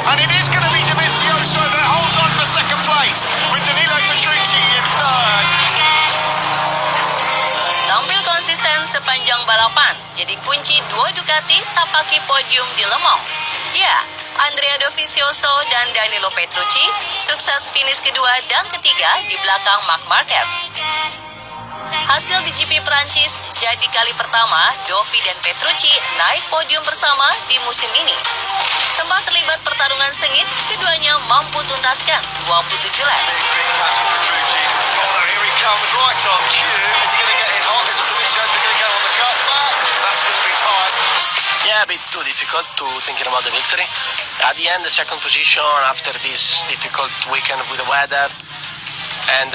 and it is going to be Dovizioso that holds on for second place, with Danilo Petrucci in third. Tampil konsisten sepanjang balapan, jadi kunci dua Ducati tapaki podium di Le Mans. Ya, Andrea Dovizioso dan Danilo Petrucci sukses finish kedua dan ketiga di belakang Marc Marquez. Hasil di GP Prancis jadi kali pertama Dovi dan Petrucci naik podium bersama di musim ini. Sempat terlibat pertarungan sengit, keduanya mampu tuntaskan 27 lap. Yeah, a bit too difficult to thinking about the victory. At the end, the second position after this difficult weekend with the weather, and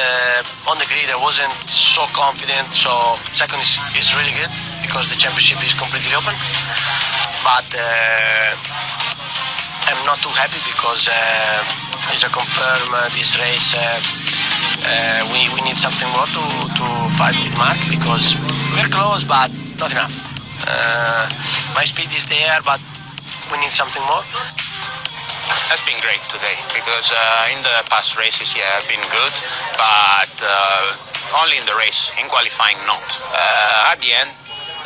on the grid I wasn't so confident. So second is really good because the championship is completely open. But I'm not too happy because it's a confirm this race. We need something more to fight with Mark because we're close, but not enough. My speed is there, but we need something more. Has been great today because in the past races, yeah, I've been good, but only in the race. In qualifying, not. At the end,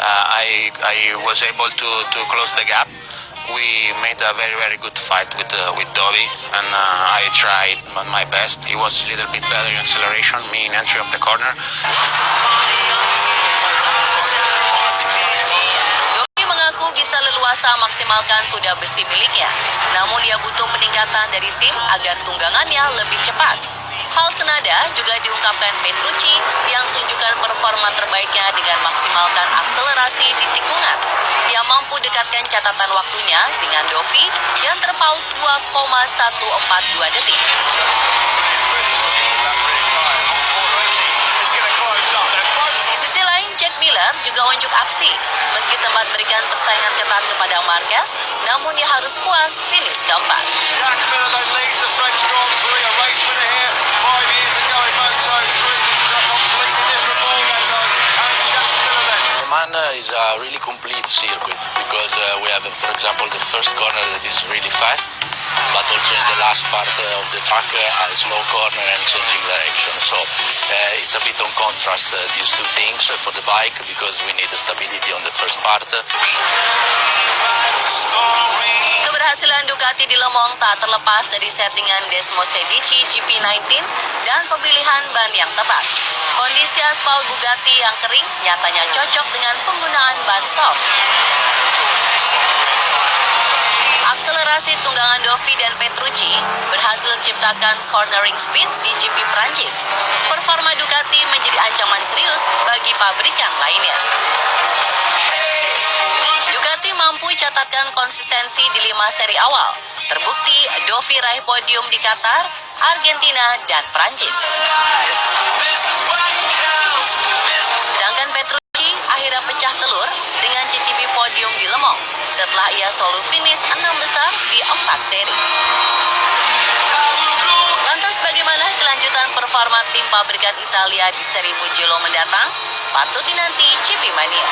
I was able to close the gap. We made a very good fight with Dovi, and I tried my best. He was a little bit better in acceleration, me in entry of the corner. Bisa leluasa maksimalkan kuda besi miliknya. Namun dia butuh peningkatan dari tim agar tunggangannya lebih cepat. Hal senada juga diungkapkan Petrucci yang tunjukkan performa terbaiknya dengan maksimalkan akselerasi di tikungan. Dia mampu dekatkan catatan waktunya dengan Dovi yang terpaut 2,142 detik. Miller juga unjuk aksi. Meski sempat berikan persaingan ketat kepada Marquez, namun dia harus puas finish keempat. Is a really complete circuit because we have, for example, the first corner that is really fast, but also in the last part of the track a slow corner and changing direction. So it's a bit on contrast these two things for the bike because we need the stability on the first part. Keberhasilan Ducati di Le Mans tak terlepas dari settingan Desmosedici GP19 dan pemilihan ban yang tepat. Kondisi aspal Bugatti yang kering nyatanya cocok dengan penggunaan ban soft. Akselerasi tunggangan Dovi dan Petrucci berhasil ciptakan cornering speed di GP Prancis. Performa Ducati menjadi ancaman serius bagi pabrikan lainnya. Ducati mampu catatkan konsistensi di 5 seri awal. Terbukti Dovi raih podium di Qatar, Argentina, dan Prancis. Sedangkan Petrucci akhirnya pecah telur dengan cicipi podium di Le Mans setelah ia selalu finish 6 besar di 4 seri. Lantas bagaimana kelanjutan performa tim pabrikan Italia di seri Mugello mendatang? Patut dinanti GP Mania.